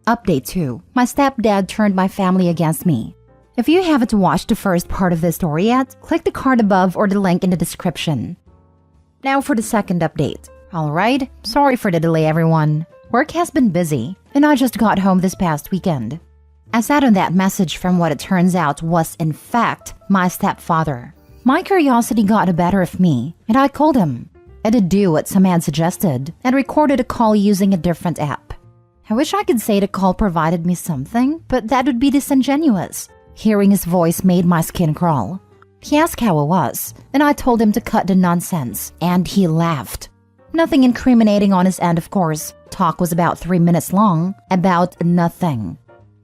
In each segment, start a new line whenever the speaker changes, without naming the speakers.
Update 2. My stepdad turned my family against me. If you haven't watched the first part of this story yet, click the card above or the link in the description. Now for the second update. Alright, sorry for the delay everyone. Work has been busy, and I just got home this past weekend. I sat on that message from what it turns out was in fact my stepfather. My curiosity got the better of me, and I called him. I did do what some had suggested, and recorded a call using a different app. I wish I could say the call provided me something, but that would be disingenuous. Hearing his voice made my skin crawl. He asked how I was, and I told him to cut the nonsense, and he laughed. Nothing incriminating on his end, of course. Talk was about 3 minutes long, about nothing.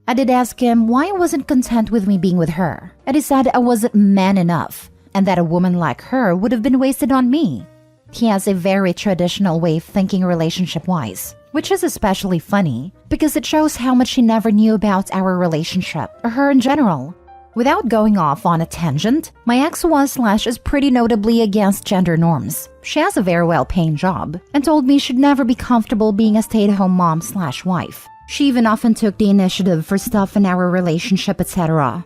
I did ask him why he wasn't content with me being with her, and he said I wasn't man enough, and that a woman like her would have been wasted on me. He has a very traditional way of thinking relationship-wise, which is especially funny because it shows how much he never knew about our relationship, or her in general. Without going off on a tangent, my ex was/is pretty notably against gender norms. She has a very well-paying job and told me she'd never be comfortable being a stay-at-home mom/wife. She even often took the initiative for stuff in our relationship, etc.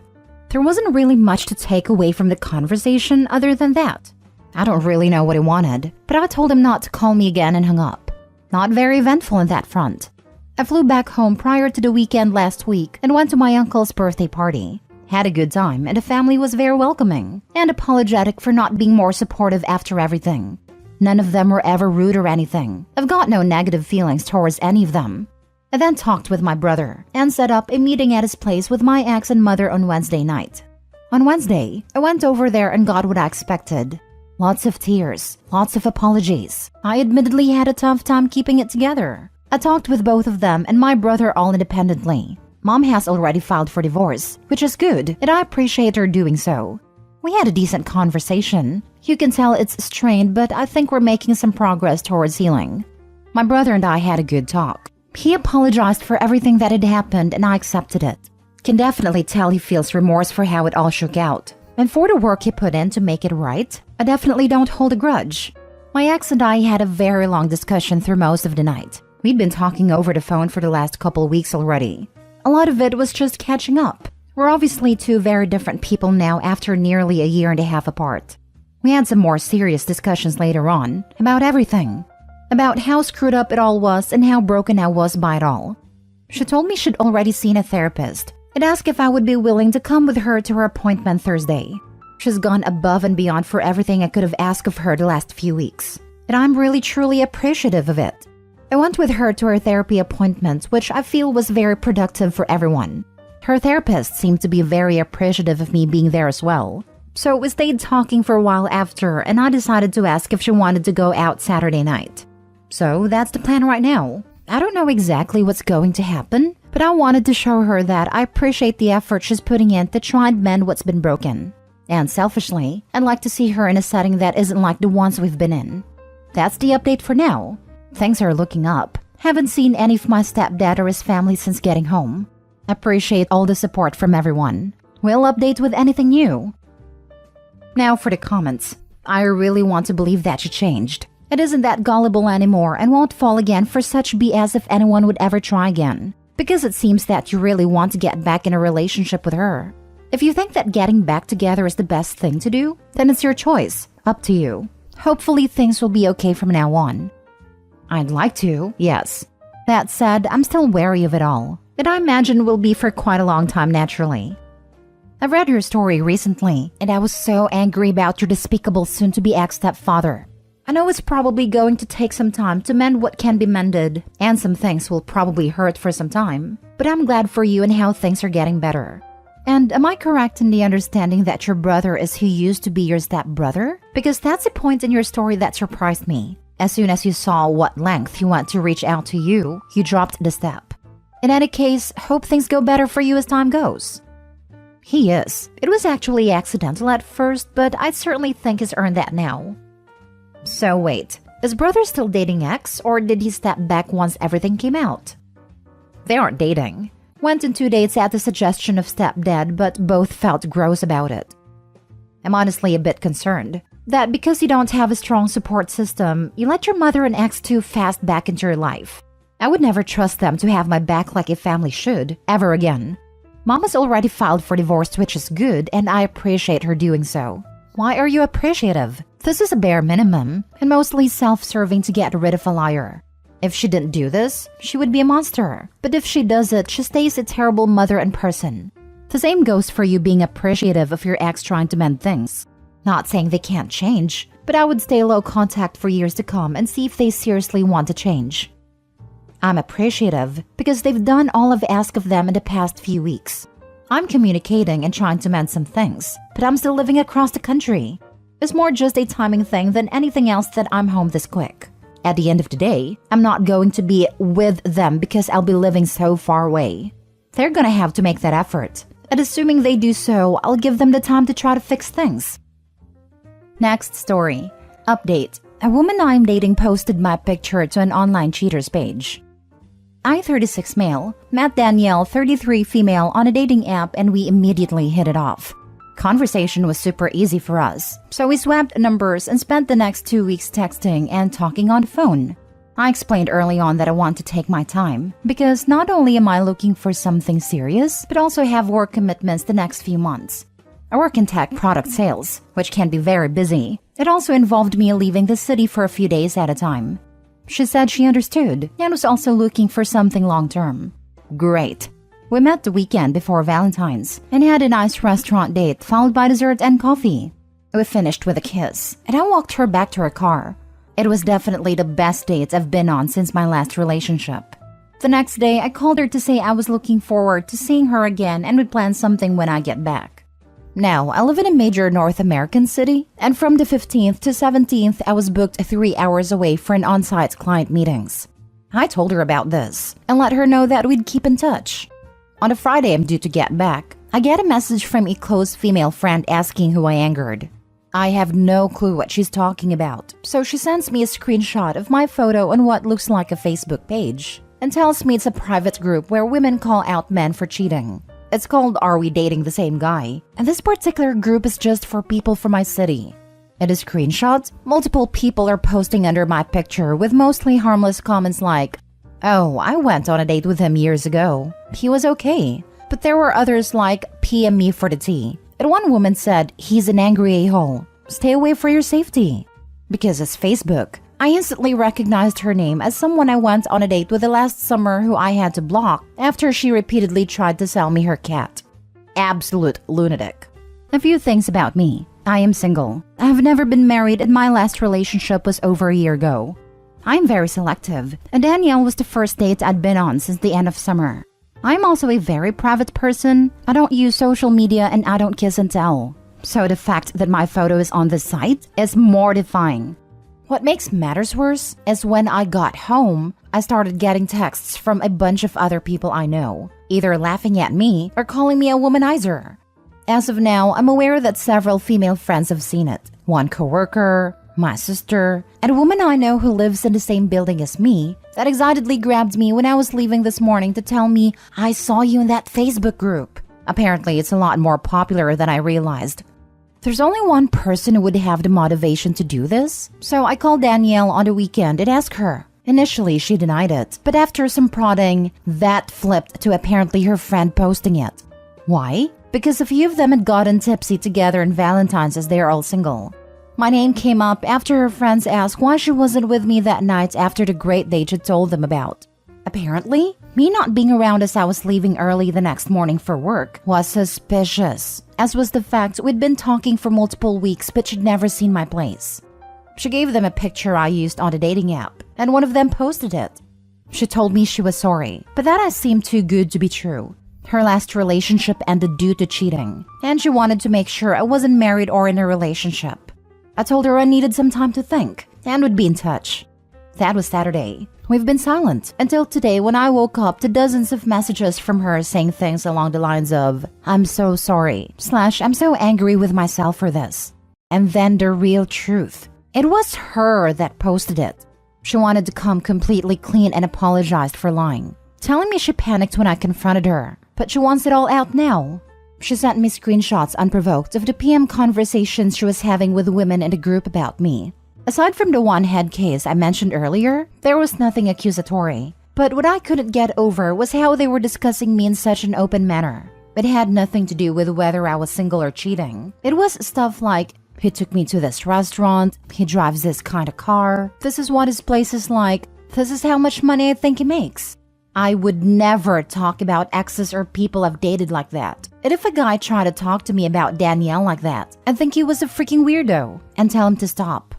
There wasn't really much to take away from the conversation other than that. I don't really know what he wanted, but I told him not to call me again and hung up. Not very eventful in that front. I flew back home prior to the weekend last week and went to my uncle's birthday party. Had a good time, and the family was very welcoming and apologetic for not being more supportive after everything. None of them were ever rude or anything. I've got no negative feelings towards any of them. I then talked with my brother and set up a meeting at his place with my ex and mother on Wednesday night. On Wednesday, I went over there and got what I expected. Lots of tears, lots of apologies. I admittedly had a tough time keeping it together. I talked with both of them and my brother all independently. Mom has already filed for divorce, which is good, and I appreciate her doing so. We had a decent conversation. You can tell it's strained, but I think we're making some progress towards healing. My brother and I had a good talk. He apologized for everything that had happened and I accepted it. Can definitely tell he feels remorse for how it all shook out. And for the work he put in to make it right, I definitely don't hold a grudge. My ex and I had a very long discussion through most of the night. We'd been talking over the phone for the last couple weeks already. A lot of it was just catching up. We're obviously two very different people now after nearly a year and a half apart. We had some more serious discussions later on, about everything. About how screwed up it all was and how broken I was by it all. She told me she'd already seen a therapist and asked if I would be willing to come with her to her appointment Thursday. She's gone above and beyond for everything I could have asked of her the last few weeks, and I'm really truly appreciative of it. I went with her to her therapy appointment, which I feel was very productive for everyone. Her therapist seemed to be very appreciative of me being there as well. So we stayed talking for a while after, and I decided to ask if she wanted to go out Saturday night. So that's the plan right now. I don't know exactly what's going to happen, but I wanted to show her that I appreciate the effort she's putting in to try and mend what's been broken. And selfishly, I'd like to see her in a setting that isn't like the ones we've been in. That's the update for now. Things are looking up. Haven't seen any of my stepdad or his family since getting home. Appreciate all the support from everyone. We'll update with anything new. Now for the comments. I really want to believe that she changed. It isn't that gullible anymore and won't fall again for such BS if anyone would ever try again. Because it seems that you really want to get back in a relationship with her. If you think that getting back together is the best thing to do, then it's your choice. Up to you. Hopefully things will be okay from now on. I'd like to, yes. That said, I'm still wary of it all. And I imagine will be for quite a long time naturally. I read your story recently, and I was so angry about your despicable soon-to-be ex-stepfather. I know it's probably going to take some time to mend what can be mended, and some things will probably hurt for some time, but I'm glad for you and how things are getting better. And am I correct in the understanding that your brother is who used to be your stepbrother? Because that's a point in your story that surprised me. As soon as you saw what length he went to reach out to you, you dropped the step. In any case, hope things go better for you as time goes. He is. It was actually accidental at first, but I certainly think he's earned that now. So wait, is brother still dating ex, or did he step back once everything came out? They aren't dating. Went on 2 dates at the suggestion of stepdad, but both felt gross about it. I'm honestly a bit concerned that because you don't have a strong support system, you let your mother and ex too fast back into your life. I would never trust them to have my back like a family should, ever again. Mom has already filed for divorce, which is good, and I appreciate her doing so. Why are you appreciative? This is a bare minimum, and mostly self-serving to get rid of a liar. If she didn't do this, she would be a monster. But if she does it, she stays a terrible mother and person. The same goes for you being appreciative of your ex trying to mend things. Not saying they can't change, but I would stay low contact for years to come and see if they seriously want to change. I'm appreciative because they've done all I've asked of them in the past few weeks. I'm communicating and trying to mend some things, but I'm still living across the country. It's more just a timing thing than anything else that I'm home this quick. At the end of the day, I'm not going to be with them because I'll be living so far away. They're gonna have to make that effort, and assuming they do so, I'll give them the time to try to fix things. Next story. Update. A woman I'm dating posted my picture to an online cheaters page. I, 36 male, met Danielle, 33 female, on a dating app and we immediately hit it off. Conversation was super easy for us, so we swapped numbers and spent the next 2 weeks texting and talking on the phone. I explained early on that I want to take my time, because not only am I looking for something serious, but also have work commitments the next few months. I work in tech product sales, which can be very busy. It also involved me leaving the city for a few days at a time. She said she understood and was also looking for something long-term. Great. We met the weekend before Valentine's and had a nice restaurant date followed by dessert and coffee. We finished with a kiss, and I walked her back to her car. It was definitely the best date I've been on since my last relationship. The next day, I called her to say I was looking forward to seeing her again and would plan something when I get back. Now, I live in a major North American city, and from the 15th to 17th, I was booked 3 hours away for an on-site client meetings. I told her about this and let her know that we'd keep in touch. On a Friday I'm due to get back, I get a message from a close female friend asking who I angered. I have no clue what she's talking about, so she sends me a screenshot of my photo on what looks like a Facebook page and tells me it's a private group where women call out men for cheating. It's called Are We Dating the Same Guy? And this particular group is just for people from my city. In the screenshot, multiple people are posting under my picture with mostly harmless comments like, "Oh, I went on a date with him years ago. He was okay." But there were others like, "PM me for the tea." And one woman said, "He's an angry a-hole. Stay away for your safety." Because it's Facebook, I instantly recognized her name as someone I went on a date with the last summer who I had to block after she repeatedly tried to sell me her cat. Absolute lunatic. A few things about me. I am single. I have never been married and my last relationship was over a year ago. I am very selective, and Danielle was the first date I'd been on since the end of summer. I'm also a very private person. I don't use social media and I don't kiss and tell. So the fact that my photo is on this site is mortifying. What makes matters worse is when I got home, I started getting texts from a bunch of other people I know, either laughing at me or calling me a womanizer. As of now, I'm aware that several female friends have seen it. One coworker, my sister, and a woman I know who lives in the same building as me that excitedly grabbed me when I was leaving this morning to tell me, "I saw you in that Facebook group." Apparently, it's a lot more popular than I realized. There's only one person who would have the motivation to do this, so I called Danielle on the weekend and asked her. Initially, she denied it, but after some prodding, that flipped to apparently her friend posting it. Why? Because a few of them had gotten tipsy together on Valentine's as they are all single. My name came up after her friends asked why she wasn't with me that night after the great date she'd told them about. Apparently, me not being around as I was leaving early the next morning for work was suspicious, as was the fact we'd been talking for multiple weeks but she'd never seen my place. She gave them a picture I used on the dating app, and one of them posted it. She told me she was sorry, but that seemed too good to be true. Her last relationship ended due to cheating, and she wanted to make sure I wasn't married or in a relationship. I told her I needed some time to think, and would be in touch. That was Saturday. We've been silent until today when I woke up to dozens of messages from her saying things along the lines of, "I'm so sorry," / "I'm so angry with myself for this." And then the real truth. It was her that posted it. She wanted to come completely clean and apologized for lying, telling me she panicked when I confronted her, but she wants it all out now. She sent me screenshots unprovoked of the PM conversations she was having with women in the group about me. Aside from the one head case I mentioned earlier, there was nothing accusatory. But what I couldn't get over was how they were discussing me in such an open manner. It had nothing to do with whether I was single or cheating. It was stuff like, he took me to this restaurant, he drives this kind of car, this is what his place is like, this is how much money I think he makes. I would never talk about exes or people I've dated like that. And if a guy tried to talk to me about Danielle like that, I'd think he was a freaking weirdo and tell him to stop.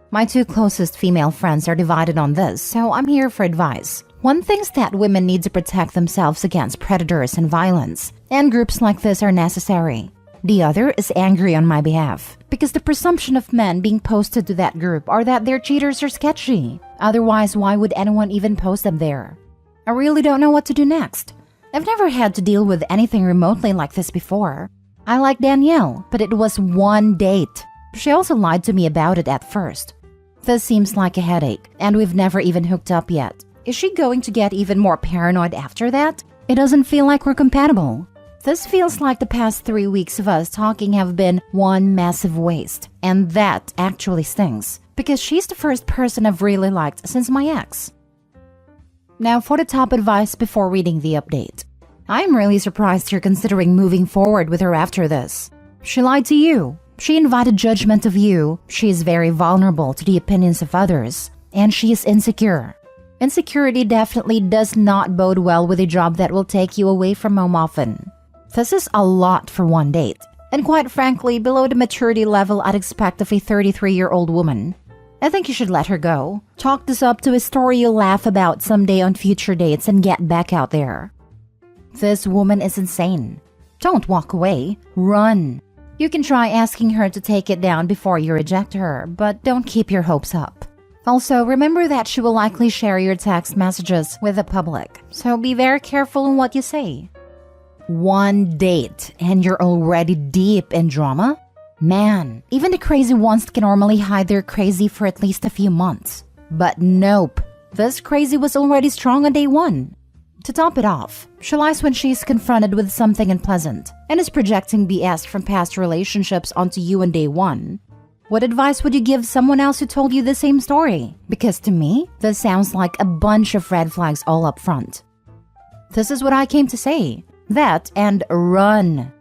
My two closest female friends are divided on this, so I'm here for advice. One thinks that women need to protect themselves against predators and violence, and groups like this are necessary. The other is angry on my behalf, because the presumption of men being posted to that group are that they're cheaters or sketchy. Otherwise, why would anyone even post them there? I really don't know what to do next. I've never had to deal with anything remotely like this before. I like Danielle, but it was one date. She also lied to me about it at first. This seems like a headache, and we've never even hooked up yet. Is she going to get even more paranoid after that? It doesn't feel like we're compatible. This feels like the past 3 weeks of us talking have been one massive waste, and that actually stings, because she's the first person I've really liked since my ex. Now for the top advice before reading the update. I'm really surprised you're considering moving forward with her after this. She lied to you. She invited judgment of you. She is very vulnerable to the opinions of others. And she is insecure. Insecurity definitely does not bode well with a job that will take you away from home often. This is a lot for one date. And quite frankly, below the maturity level I'd expect of a 33-year-old woman. I think you should let her go. Chalk this up to a story you'll laugh about someday on future dates and get back out there. This woman is insane. Don't walk away. Run. You can try asking her to take it down before you reject her, but don't keep your hopes up. Also, remember that she will likely share your text messages with the public, so be very careful in what you say. One date and you're already deep in drama? Man, even the crazy ones can normally hide their crazy for at least a few months. But nope, this crazy was already strong on day one. To top it off, she lies when she's confronted with something unpleasant and is projecting BS from past relationships onto you on day one. What advice would you give someone else who told you the same story? Because to me, this sounds like a bunch of red flags all up front. This is what I came to say. That and run.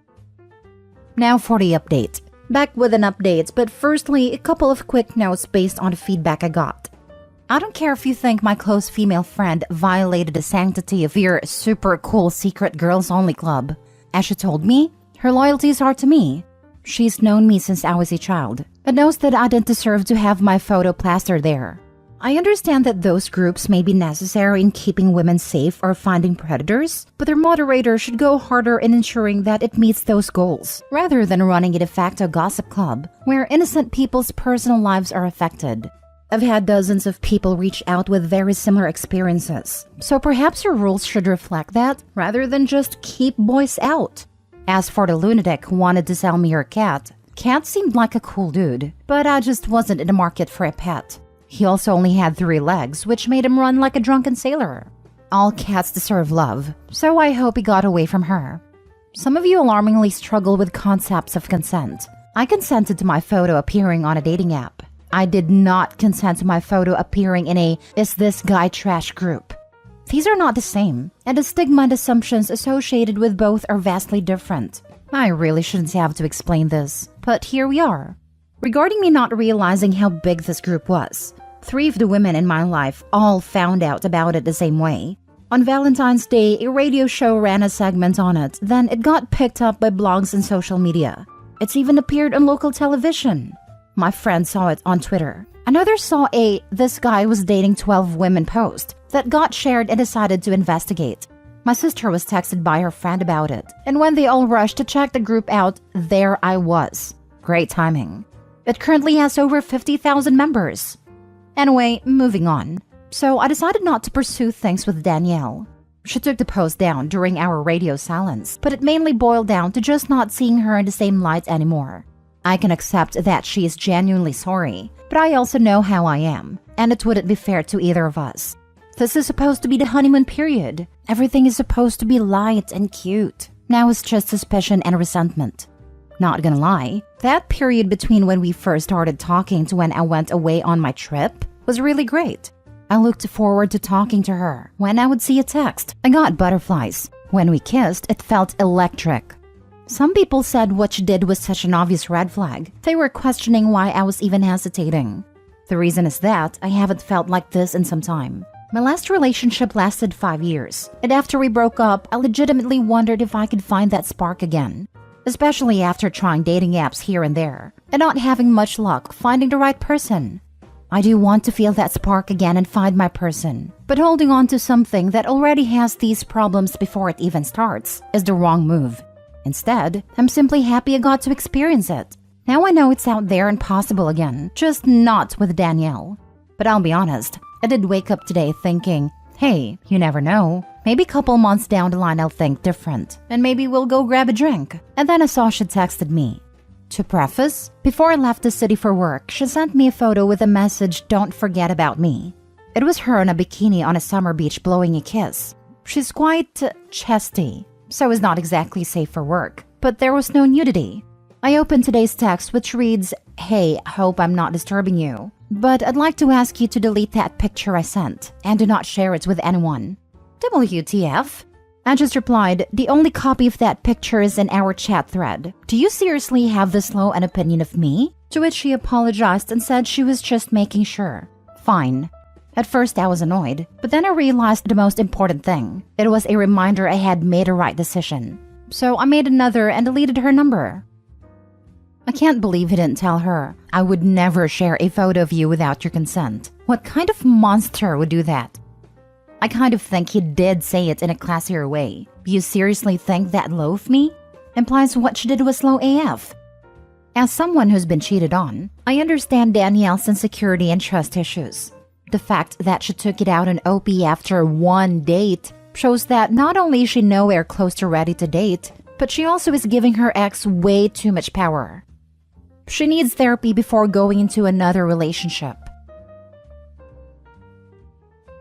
Now for the update. Back with an update, but firstly, a couple of quick notes based on the feedback I got. I don't care if you think my close female friend violated the sanctity of your super cool secret girls only club. As she told me, her loyalties are to me. She's known me since I was a child, but knows that I didn't deserve to have my photo plastered there. I understand that those groups may be necessary in keeping women safe or finding predators, but their moderator should go harder in ensuring that it meets those goals, rather than running a de facto gossip club where innocent people's personal lives are affected. I've had dozens of people reach out with very similar experiences, so perhaps your rules should reflect that rather than just keep boys out. As for the lunatic who wanted to sell me her cat seemed like a cool dude, but I just wasn't in the market for a pet. He also only had 3 legs, which made him run like a drunken sailor. All cats deserve love, so I hope he got away from her. Some of you alarmingly struggle with concepts of consent. I consented to my photo appearing on a dating app. I did not consent to my photo appearing in a "is this guy trash" group. These are not the same, and the stigma and assumptions associated with both are vastly different. I really shouldn't have to explain this, but here we are. Regarding me not realizing how big this group was, 3 of the women in my life all found out about it the same way. On Valentine's Day, a radio show ran a segment on it, then it got picked up by blogs and social media. It's even appeared on local television. My friend saw it on Twitter. Another saw a "this guy was dating 12 women" post that got shared and decided to investigate. My sister was texted by her friend about it, and when they all rushed to check the group out, there I was. Great timing. It currently has over 50,000 members. Anyway, moving on. So I decided not to pursue things with Danielle. She took the post down during our radio silence, but it mainly boiled down to just not seeing her in the same light anymore. I can accept that she is genuinely sorry, but I also know how I am, and it wouldn't be fair to either of us. This is supposed to be the honeymoon period. Everything is supposed to be light and cute. Now it's just suspicion and resentment. Not gonna lie, that period between when we first started talking to when I went away on my trip was really great. I looked forward to talking to her. When I would see a text, I got butterflies. When we kissed, it felt electric. Some people said what she did was such an obvious red flag. They were questioning why I was even hesitating. The reason is that I haven't felt like this in some time. My last relationship lasted 5 years, and after we broke up, I legitimately wondered if I could find that spark again. Especially after trying dating apps here and there, and not having much luck finding the right person. I do want to feel that spark again and find my person, but holding on to something that already has these problems before it even starts is the wrong move. Instead, I'm simply happy I got to experience it. Now I know it's out there and possible again, just not with Danielle. But I'll be honest, I did wake up today thinking, hey, you never know. Maybe a couple months down the line I'll think different, and maybe we'll go grab a drink. And then I saw she texted me. To preface, before I left the city for work, she sent me a photo with a message, "Don't forget about me." It was her in a bikini on a summer beach blowing a kiss. She's quite chesty, so is not exactly safe for work, but there was no nudity. I opened today's text, which reads, "Hey, hope I'm not disturbing you, but I'd like to ask you to delete that picture I sent and do not share it with anyone." WTF? I just replied, "The only copy of that picture is in our chat thread. Do you seriously have this low an opinion of me?" To which she apologized and said she was just making sure. Fine. At first I was annoyed, but then I realized the most important thing. It was a reminder I had made a right decision. So I made another and deleted her number. I can't believe he didn't tell her. I would never share a photo of you without your consent. What kind of monster would do that? I kind of think he did say it in a classier way. You seriously think that low of me? Implies what she did was low AF. As someone who's been cheated on, I understand Danielle's insecurity and trust issues. The fact that she took it out on OP after one date shows that not only is she nowhere close to ready to date, but she also is giving her ex way too much power. She needs therapy before going into another relationship.